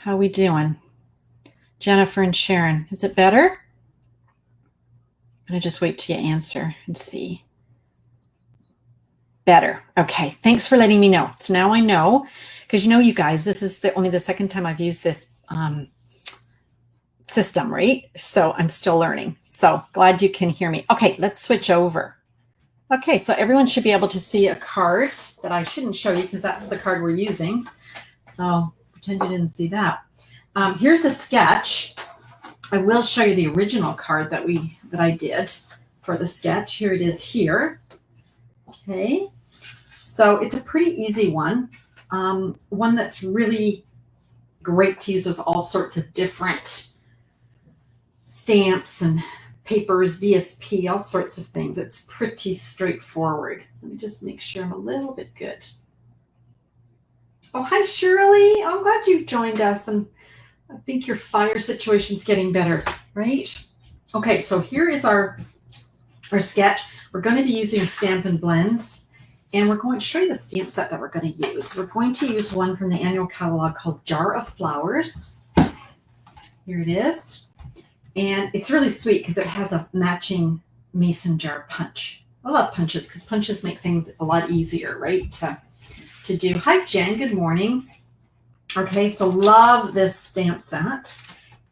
How we doing? Jennifer and Sharon, is it better? I'm going to just wait till you answer and see. Better. Okay, thanks for letting me know. So now I know, because you guys, this is only the second time I've used this system, right? So I'm still learning. So glad you can hear me. Okay, let's switch over. Okay, so everyone should be able to see a card that I shouldn't show you because that's the card we're using. So pretend you didn't see that. Here's the sketch. I will show you the original card that I did for the sketch. Here it is here. Okay, so it's a pretty easy one. One that's really great to use with all sorts of different stamps and papers, DSP, all sorts of things. It's pretty straightforward. Let me just make sure I'm a little bit good. Oh, hi, Shirley. I'm glad you joined us, and I think your fire situation's getting better, right? Okay, so here is our sketch. We're going to be using Stampin' Blends, and we're going to show you the stamp set that we're going to use. We're going to use one from the annual catalog called Jar of Flowers. Here it is. And it's really sweet because it has a matching mason jar punch. I love punches because punches make things a lot easier, right, to do. Hi, Jen. Good morning. Okay, so love this stamp set.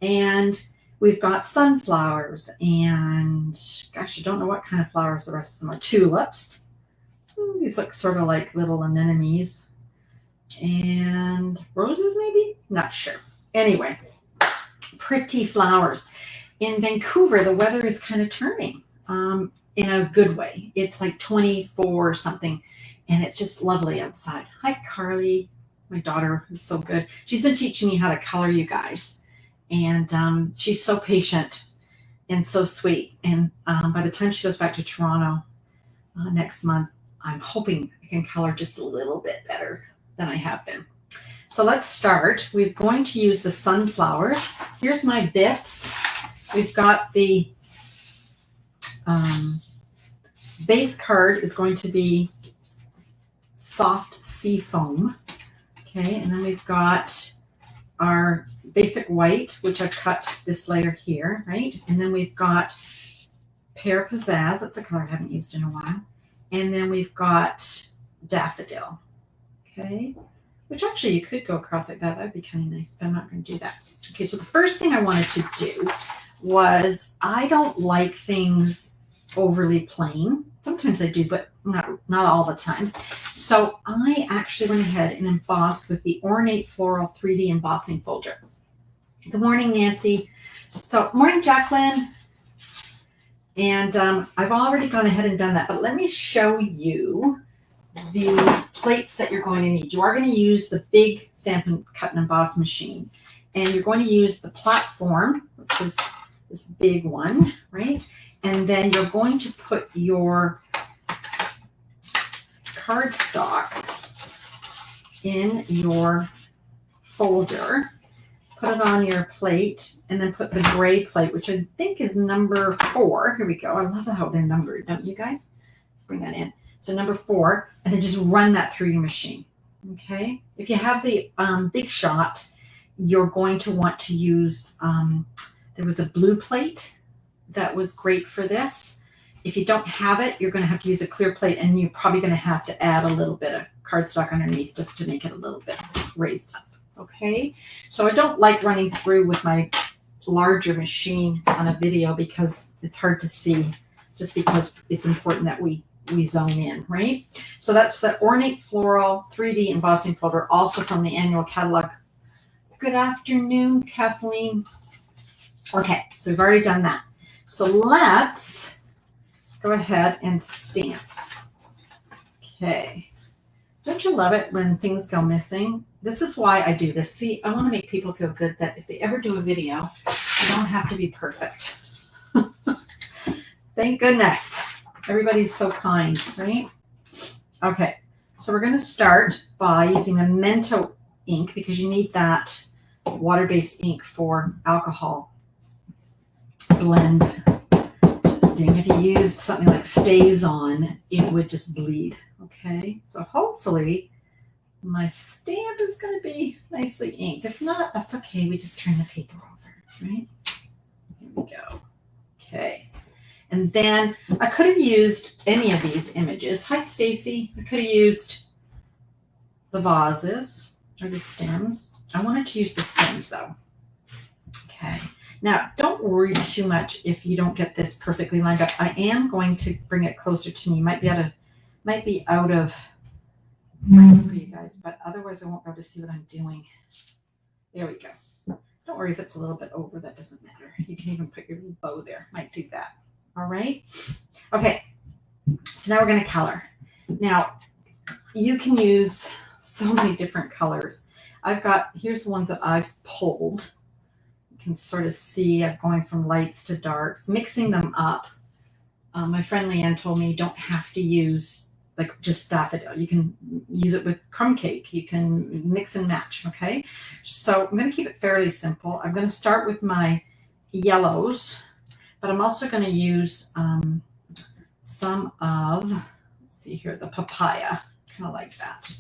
And we've got sunflowers and, gosh, I don't know what kind of flowers the rest of them are. Tulips. These look sort of like little anemones. And roses, maybe? Not sure. Anyway, pretty flowers. In Vancouver, the weather is kind of turning in a good way. It's like 24 something, and it's just lovely outside. Hi, Carly. My daughter is so good. She's been teaching me how to color, you guys. And she's so patient and so sweet. And by the time she goes back to Toronto next month, I'm hoping I can color just a little bit better than I have been. So let's start. We're going to use the sunflowers. Here's my bits. We've got the base card is going to be soft sea foam. Okay, and then we've got our basic white, which I've cut this layer here, right? And then we've got Pear Pizzazz. That's a color I haven't used in a while. And then we've got Daffodil. Okay, which actually you could go across like that. That'd be kind of nice, but I'm not going to do that. Okay, so the first thing I wanted to do was I don't like things overly plain. Sometimes I do, but not all the time. So I actually went ahead and embossed with the Ornate Floral 3D embossing folder. Good morning, Nancy. So, morning, Jacqueline. And I've already gone ahead and done that, but let me show you the plates that you're going to need. You are going to use the big Stampin' Cut and Emboss machine, and you're going to use the platform, which is this big one, right? And then you're going to put your cardstock in your folder, put it on your plate, and then put the gray plate, which I think is number 4. Here we go. I love how they're numbered, don't you guys? Let's bring that in. So number 4, and then just run that through your machine. Okay. If you have the Big Shot, you're going to want to use, there was a blue plate that was great for this. If you don't have it, you're going to have to use a clear plate, and you're probably going to have to add a little bit of cardstock underneath just to make it a little bit raised up. Okay. So I don't like running through with my larger machine on a video because it's hard to see, just because it's important that we zone in, right? So that's the Ornate Floral 3D embossing folder, also from the annual catalog. Good afternoon, Kathleen. Okay, so we've already done that. So let's go ahead and stamp. Okay. Don't you love it when things go missing? This is why I do this. See, I want to make people feel good that if they ever do a video, you don't have to be perfect. Thank goodness. Everybody's so kind, right? Okay, so we're going to start by using a Mento ink because you need that water-based ink for alcohol blend. If you used something like StazOn, it would just bleed. Okay, so hopefully my stamp is going to be nicely inked. If not, that's okay. We just turn the paper over, right? Here we go. Okay. And then I could have used any of these images. Hi, Stacy. I could have used the vases or the stems. I wanted to use the stems though. Okay. Now, don't worry too much if you don't get this perfectly lined up. I am going to bring it closer to me. Might be out of frame for you guys, but otherwise I won't be able to see what I'm doing. There we go. Don't worry if it's a little bit over. That doesn't matter. You can even put your bow there. Might do that. All right. Okay. So now we're going to color. Now, you can use so many different colors. Here's the ones that I've pulled. You can sort of see I'm going from lights to darks, mixing them up. My friend Leanne told me you don't have to use like just daffodil. You can use it with crumb cake. You can mix and match, okay? So I'm going to keep it fairly simple. I'm going to start with my yellows, but I'm also going to use some of, let's see here, the papaya, kind of like that.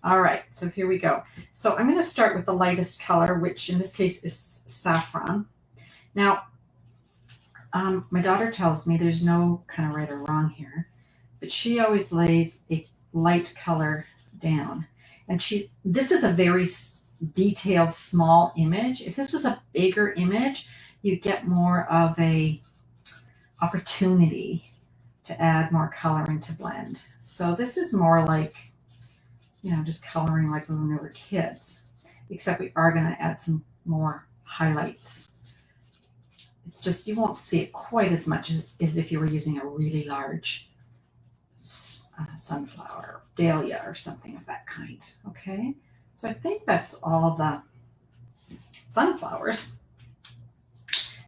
All right, so here we go. So I'm going to start with the lightest color, which in this case is saffron. Now, my daughter tells me there's no kind of right or wrong here, but she always lays a light color down. And this is a very detailed, small image. If this was a bigger image, you'd get more of a opportunity to add more coloring to blend. So this is more like, just coloring like when we were kids, except we are going to add some more highlights. It's just, you won't see it quite as much as if you were using a really large sunflower, dahlia, or something of that kind. Okay, so I think that's all the sunflowers.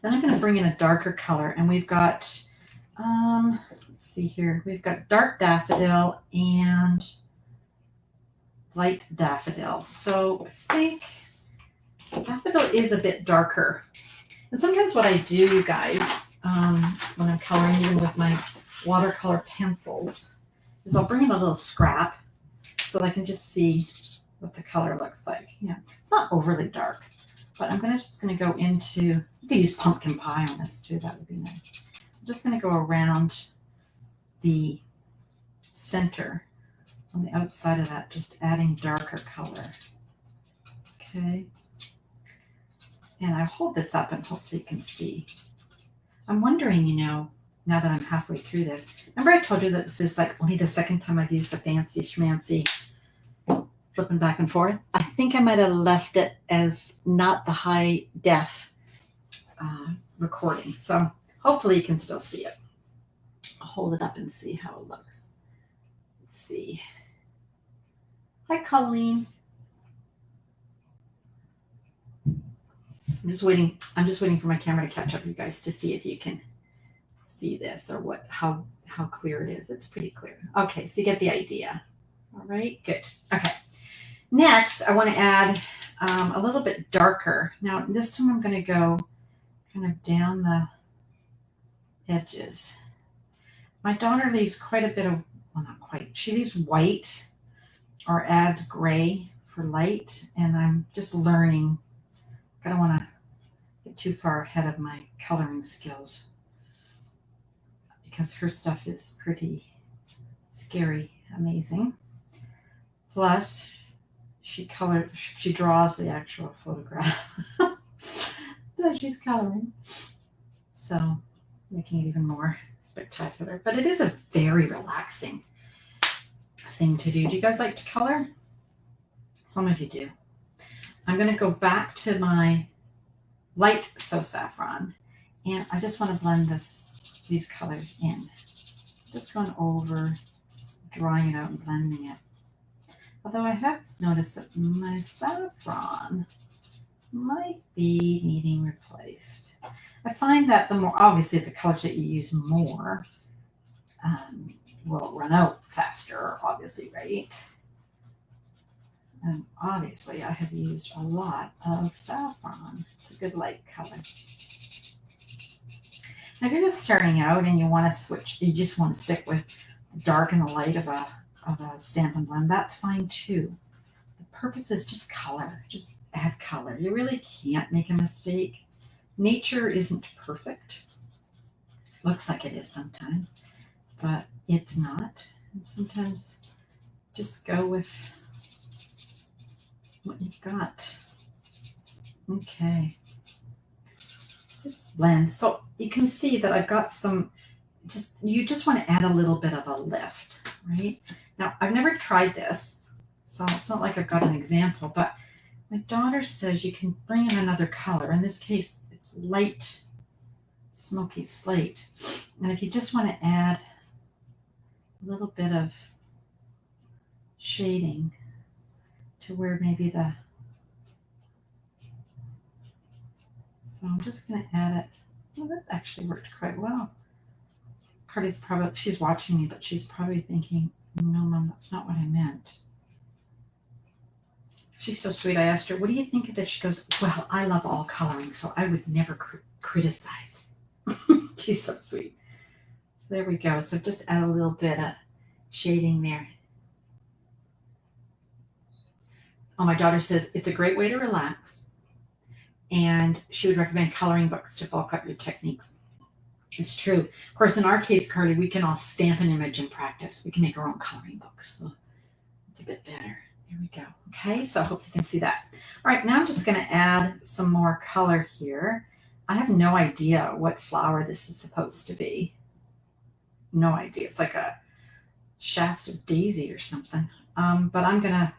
Then I'm going to bring in a darker color, and we've got, let's see here, we've got dark daffodil and light daffodil. So I think daffodil is a bit darker. And sometimes what I do, you guys, when I'm coloring, even with my watercolor pencils, is I'll bring in a little scrap so that I can just see what the color looks like. Yeah, it's not overly dark, but I'm just going to go into, you could use pumpkin pie on this too. That would be nice. I'm just going to go around the center on the outside of that, just adding darker color. Okay. And I hold this up and hopefully you can see. I'm wondering, now that I'm halfway through this, remember I told you that this is like only the second time I've used the fancy schmancy flipping back and forth? I think I might have left it as not the high def recording. So hopefully you can still see it. I'll hold it up and see how it looks. Let's see. Hi, Colleen. So I'm just waiting for my camera to catch up, you guys, to see if you can see this or how clear it is. It's pretty clear. Okay, so you get the idea. All right, good. Okay. Next, I want to add a little bit darker. Now, this time I'm going to go kind of down the edges. My daughter leaves quite a bit of, well, not quite. She leaves white or adds gray for light, and I'm just learning. I don't want to get too far ahead of my coloring skills because her stuff is pretty scary, amazing. Plus, she draws the actual photograph that she's coloring. So, making it even more spectacular. But it is a very relaxing thing to do. Do you guys like to color? Some of you do. I'm going to go back to my light So Saffron, and I just want to blend these colors in. Just going over, drawing it out and blending it. Although I have noticed that my saffron might be needing replaced. I find that the more, obviously the colors that you use more will run out faster, obviously, right? And obviously I have used a lot of saffron. It's a good light color. Now if you're just starting out and you want to switch, you just want to stick with the dark and the light of a Stampin' Blend, that's fine too. purpose is just color. Just add color. You really can't make a mistake. Nature isn't perfect. Looks like it is sometimes, but it's not. And sometimes just go with what you've got. Okay. Let's blend. So you can see that I've got some, you just want to add a little bit of a lift, right? Now, I've never tried this, so it's not like I've got an example, but my daughter says you can bring in another color. In this case, it's light smoky slate. And if you just want to add a little bit of shading to where maybe the, so I'm just going to add it. Well, that actually worked quite well. Carly's probably, she's watching me, but she's probably thinking, no, Mom, that's not what I meant. She's so sweet. I asked her, what do you think of this? She goes, well, I love all coloring, so I would never criticize. She's so sweet. So there we go. So just add a little bit of shading there. Oh, my daughter says it's a great way to relax, and she would recommend coloring books to bulk up your techniques. It's true. Of course, in our case, Carly, we can all stamp an image and practice. We can make our own coloring books, so it's a bit better. Here we go. Okay, so I hope you can see that. All right, now I'm just going to add some more color here. I have no idea what flower this is supposed to be. No idea. It's like a Shasta daisy or something. But I'm gonna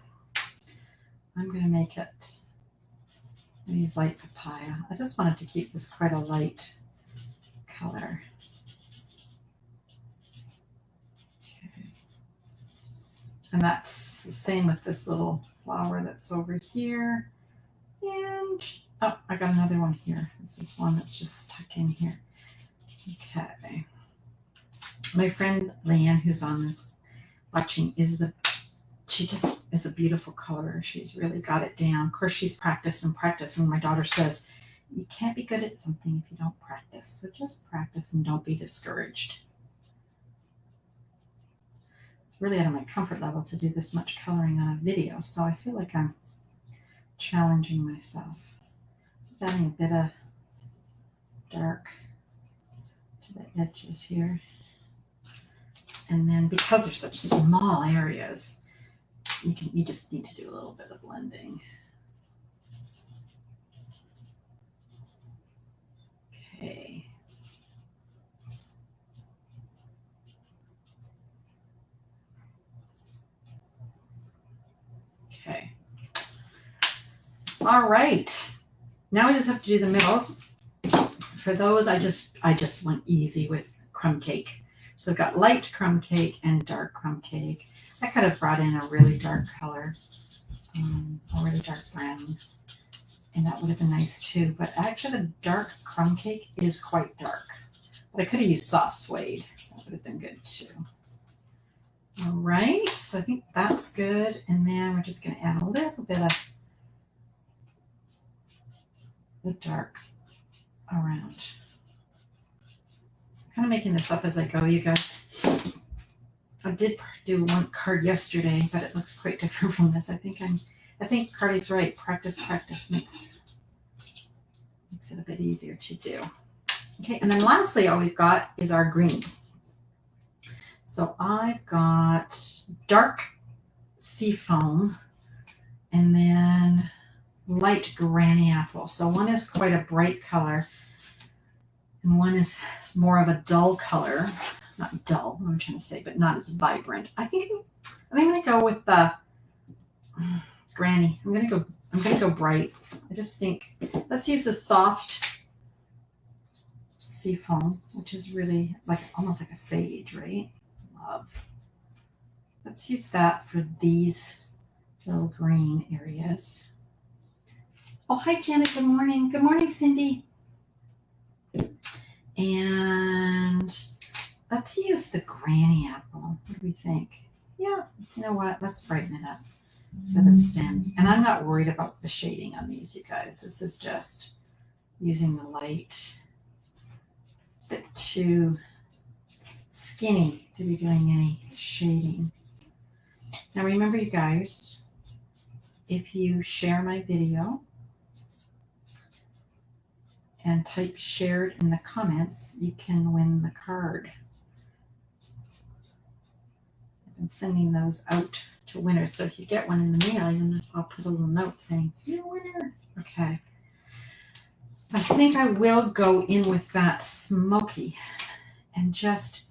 make it. I use light papaya. I just wanted to keep this quite a light color. Okay. And that's the same with this little flower that's over here. And oh, I got another one here. This is one that's just stuck in here. Okay. My friend Leanne, who's on this watching, she just is a beautiful colorer. She's really got it down. Of course, she's practiced and practiced. And my daughter says, you can't be good at something if you don't practice. So just practice and don't be discouraged. It's really out of my comfort level to do this much coloring on a video. So I feel like I'm challenging myself. Just adding a bit of dark to the edges here. And then because they're such small areas, you just need to do a little bit of blending. Okay. Okay. All right. Now we just have to do the middles. For those, I just went easy with crumb cake. So I've got light crumb cake and dark crumb cake. I could have brought in a really dark color, a really dark brown, and that would have been nice too. But actually the dark crumb cake is quite dark. But I could have used soft suede. That would have been good too. All right, so I think that's good. And then we're just going to add a little bit of the dark around. I'm kind of making this up as I go, you guys. I did do one card yesterday, but it looks quite different from this. I think Carly's right. Practice makes it a bit easier to do. Okay, and then lastly, all we've got is our greens. So I've got dark seafoam and then light granny apple. So one is quite a bright color and one is more of a dull color. Not dull, what I'm trying to say, but not as vibrant. I think I'm going to go with the granny. I'm going to go bright. I just think let's use the soft seafoam, which is really like almost like a sage, right? Love. Let's use that for these little green areas. Oh, hi, Janet. Good morning. Good morning, Cindy. And let's use the granny apple. What do we think? Yeah, you know what? Let's brighten it up for the stem. And I'm not worried about the shading on these, you guys. This is just using the light. A bit too skinny to be doing any shading. Now remember, you guys, if you share my video and type shared in the comments, you can win the card. I've been sending those out to winners. So if you get one in the mail, I'll put a little note saying, you're a winner. Okay. I think I will go in with that smoky and just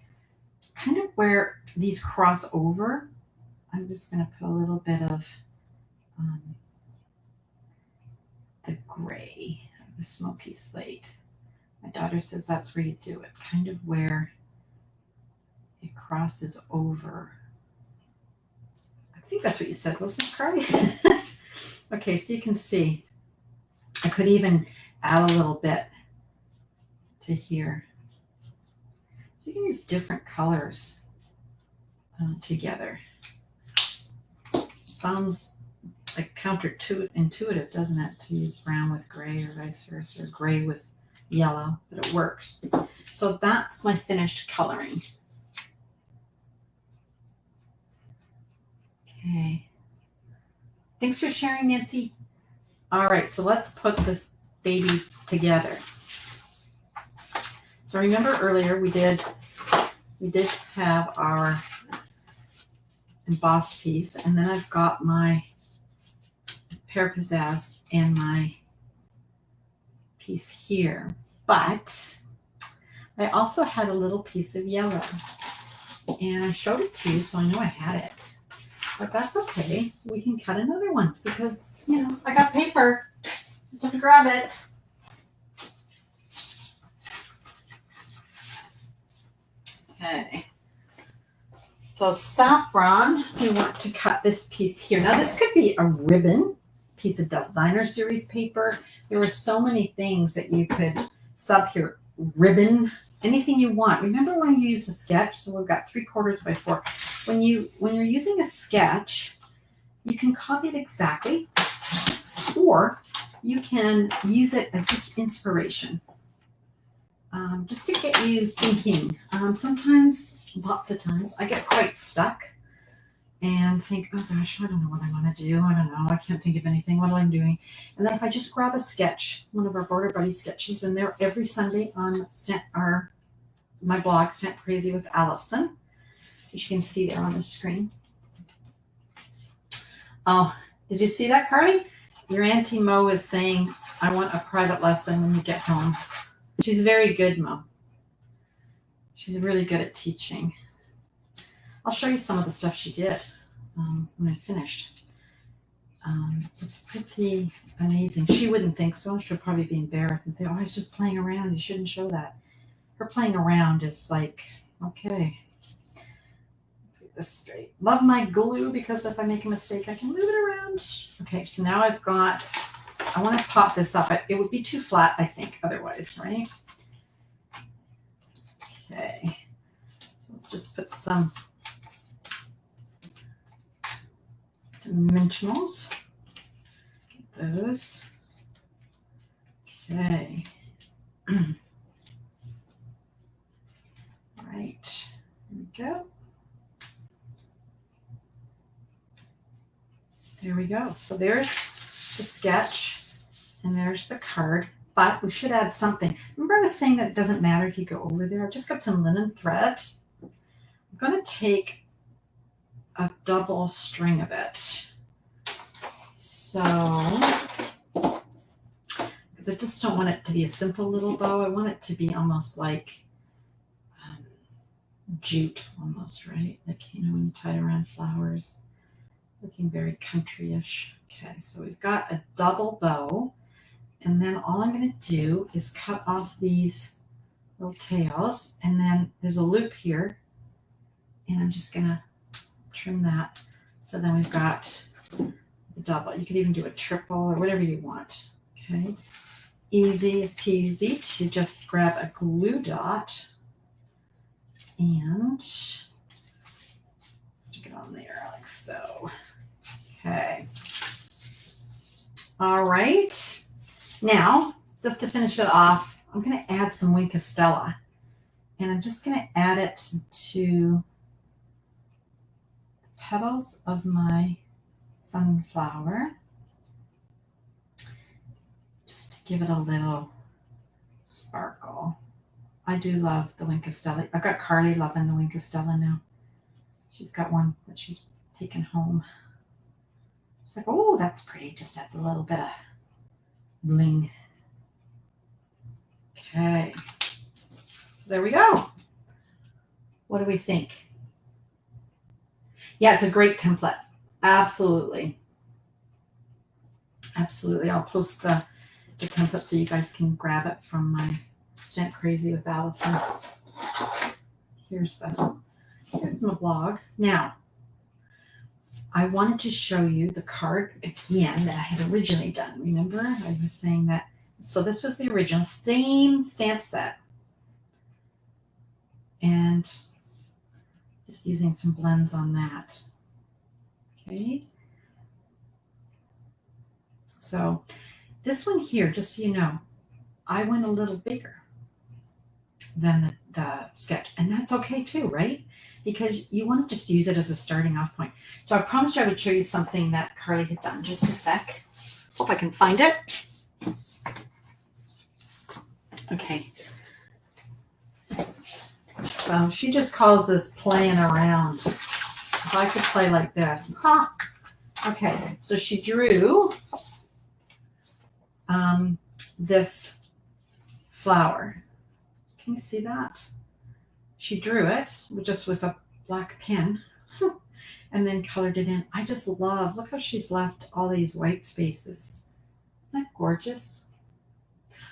kind of where these cross over, I'm just going to put a little bit of the gray, the smoky slate. My daughter says that's where you do it, kind of where it crosses over. I think that's what you said, wasn't it, Carly? Okay, so you can see I could even add a little bit to here. So you can use different colors together. Sounds like counterintuitive, doesn't it, to use brown with gray or vice versa, or gray with yellow, but it works. So that's my finished coloring. Okay. Thanks for sharing, Nancy. All right, so let's put this baby together. So remember earlier we did have our embossed piece, and then I've got my Pear Pizzazz and my piece here, but I also had a little piece of yellow, and I showed it to you, so I know I had it, but that's okay. We can cut another one because, you know, I got paper. Just have to grab it. Okay. So saffron, we want to cut this piece here. Now this could be a ribbon, piece of designer series paper. There were so many things that you could sub here. Ribbon, anything you want. Remember when you use a sketch? So we've got 3/4 by 4. When you're using a sketch, you can copy it exactly, or you can use it as just inspiration. Just to get you thinking. Sometimes, lots of times, I get quite stuck and think, oh gosh, I don't know what I want to do. I don't know. I can't think of anything. What am I doing? And then if I just grab a sketch, one of our Border Buddy sketches, and they're every Sunday on my blog, Stamp Crazy with Allison, which you can see there on the screen. Oh, did you see that, Carly? Your Auntie Mo is saying, I want a private lesson when you get home. She's very good, Mo. She's really good at teaching. I'll show you some of the stuff she did when I finished. It's pretty amazing. She wouldn't think so. She'll probably be embarrassed and say, oh, I was just playing around. You shouldn't show that. Her playing around is like, okay, let's get this straight. Love my glue because if I make a mistake, I can move it around. Okay, so now I want to pop this up. It would be too flat, I think, otherwise, right? Okay, so let's just put some dimensionals. Get those. Okay. All right, here we go. There we go. So there's the sketch and there's the card, but we should add something. Remember I was saying that it doesn't matter if you go over there. I've just got some linen thread. I'm going to take a double string of it. So, because I just don't want it to be a simple little bow. I want it to be almost like jute almost, right? Like, you know, when you tie it around flowers. Looking very country-ish. Okay, so we've got a double bow, and then all I'm going to do is cut off these little tails, and then there's a loop here, and I'm just going to trim that. So then we've got the double. You could even do a triple or whatever you want. Okay, easy as peasy to just grab a glue dot and stick it on there like so. Okay. All right. Now, just to finish it off, I'm going to add some Wink of Stella. And I'm just going to add it to the petals of my sunflower. give it a little sparkle. I do love the Wink of Stella. I've got Carly loving the Wink of Stella now. She's got one that she's taken home. She's like, oh, that's pretty. Just adds a little bit of bling. Okay. So there we go. What do we think? Yeah, it's a great template. Absolutely. Absolutely. I'll post the template so you guys can grab it from my Stamp Crazy with Allison. Here's my blog. Now, I wanted to show you the card again that I had originally done. Remember, I was saying that. So this was the original, same stamp set. And just using some blends on that. Okay. So this one here, just so you know, I went a little bigger than the sketch. And that's okay too, right? Because you want to just use it as a starting off point. So I promised you I would show you something that Carly had done. Just a sec. Hope I can find it. Okay. So she just calls this playing around. If I could play like this. Huh. Okay. So she drew this flower. Can you see that? She drew it just with a black pen and then colored it in. I just love, look how she's left all these white spaces. Isn't that gorgeous?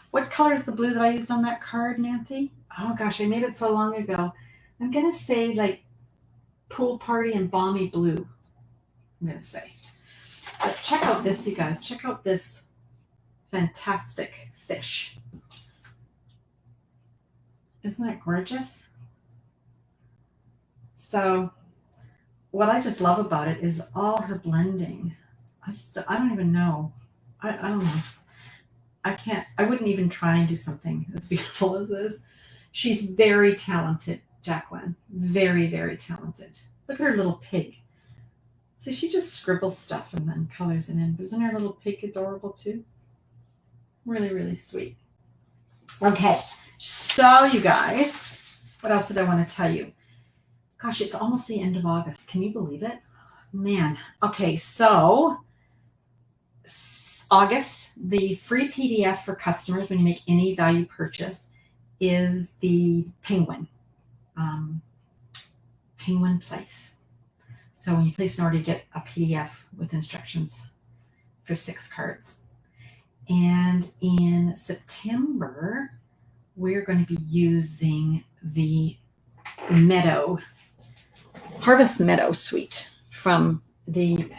What color is the blue that I used on that card, Nancy? Oh gosh, I made it so long ago. I'm going to say like Pool Party and Balmy Blue. I'm going to say. But check out this, you guys. Check out this fantastic fish. Isn't that gorgeous? So what I just love about it is all her blending. I don't even know. I don't know. I wouldn't even try and do something as beautiful as this. She's very talented, Jacqueline. Very, very talented. Look at her little pig. So she just scribbles stuff and then colors it in. But isn't her little pig adorable too? Really, really sweet. Okay, so you guys, what else did I want to tell you? Gosh, it's almost the end of August. Can you believe it? Man. Okay, so August, the free PDF for customers when you make any value purchase is the Penguin Place. So when you place an order, you get a PDF with instructions for 6 cards. And in September, we're going to be using the Harvest Meadow suite from the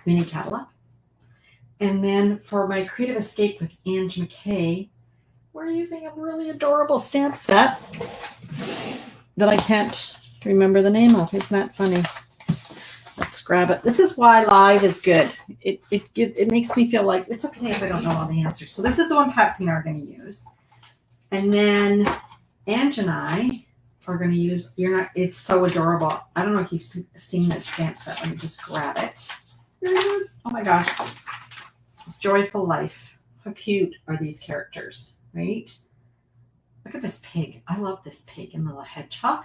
mini catalog. And then for my Creative Escape with Ange McKay, we're using a really adorable stamp set that I can't remember the name of. Isn't that funny? Let's grab it. This is why live is good. It makes me feel like it's okay if I don't know all the answers. So this is the one Patsy and I are going to use. And then Ange and I are going to use, it's so adorable. I don't know if you've seen this stamp set. Let me just grab it. Here it is. Oh my gosh. Joyful Life. How cute are these characters, right? Look at this pig. I love this pig and little hedgehog.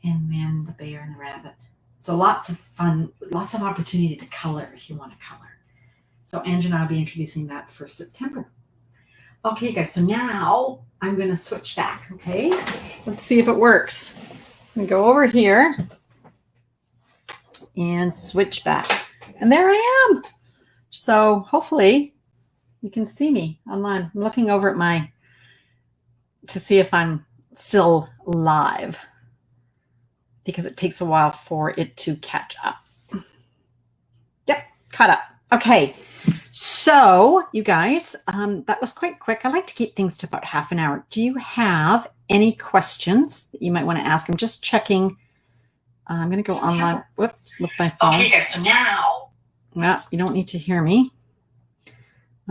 And then the bear and the rabbit. So lots of fun, lots of opportunity to color if you want to color. So Ange and I will be introducing that for September. Okay, guys, so now I'm going to switch back, okay? Let's see if it works. I'm going to go over here and switch back. And there I am. So hopefully you can see me online. I'm looking over at to see if I'm still live, because it takes a while for it to catch up. Yep, caught up. Okay, so you guys, that was quite quick. I like to keep things to about half an hour. Do you have any questions that you might want to ask? I'm just checking. I'm going to go online. Whoops, with my phone. Okay, guys, so now. Well, you don't need to hear me.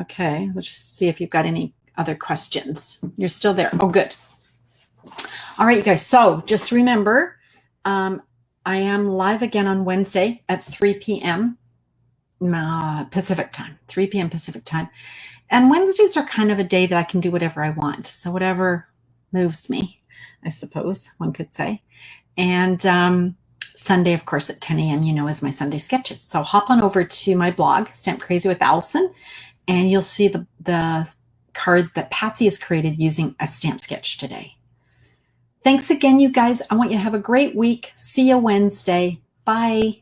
Okay, let's just see if you've got any other questions. You're still there. Oh, good. All right, you guys. So just remember, I am live again on Wednesday at 3 p.m. Pacific time, 3 p.m. Pacific time. And Wednesdays are kind of a day that I can do whatever I want. So whatever moves me, I suppose one could say. And Sunday, of course, at 10 a.m., is my Sunday sketches. So hop on over to my blog, Stamp Crazy with Allison, and you'll see the card that Patsy has created using a stamp sketch today. Thanks again, you guys. I want you to have a great week. See you Wednesday. Bye.